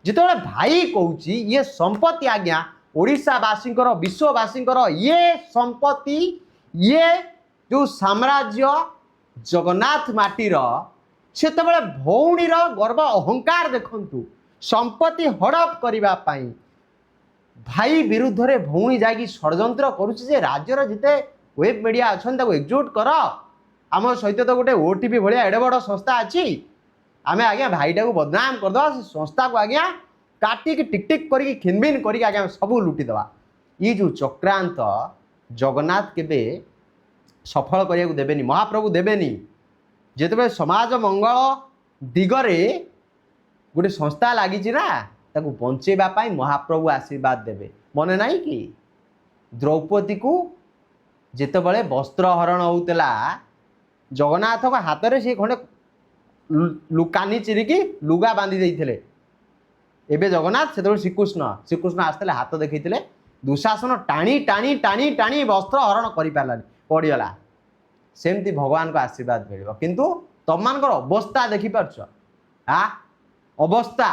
जिते भाई कहूँ ये संपत्ति आज्ञा ओडिशावासी विश्ववासी ये संपत्ति ये जो साम्राज्य जगन्नाथ माटीर सेत भौणीर गर्व अहंकार देखु संपत्ति हड़प करने भाई विरुद्ध रे भौणी जाकि षड्यंत्र करुचे राज्यर जिते वेब मीडिया अच्छा एकजुट कर आम सहित तो गोटे ओटीपी भाया एडे बड़ संस्था अच्छी आम आज्ञा भाईटा को बदनाम करदे से संस्था को आज्ञा काटिक टिक टिक करके खिनबिन करके आज्ञा सब लुटिदेवा ये जो चक्रांत जगन्नाथ केबे सफल करने को देवेनि महाप्रभु देवेनि जिते समाज मंगल दिगरे गोटे संस्था लगी ना ताकू बंचेवाई महाप्रभु आशीर्वाद देवे मने नहीं कि द्रौपदी को जितेबले वस्त्र हरण होता जगन्नाथ हाथ में सी खंडे कानी चिरिकी लुगा बांधि देते एवं जगन्नाथ से श्रीकृष्ण आसते हाथ देखते दुशासन टाणी टाणी टाणी टाणी वस्त्र हरण कर पारानी पड़गला सेमती भगवान को आशीर्वाद मिल किंतु तुम मान अवस्था देखिपार हाँ अवस्था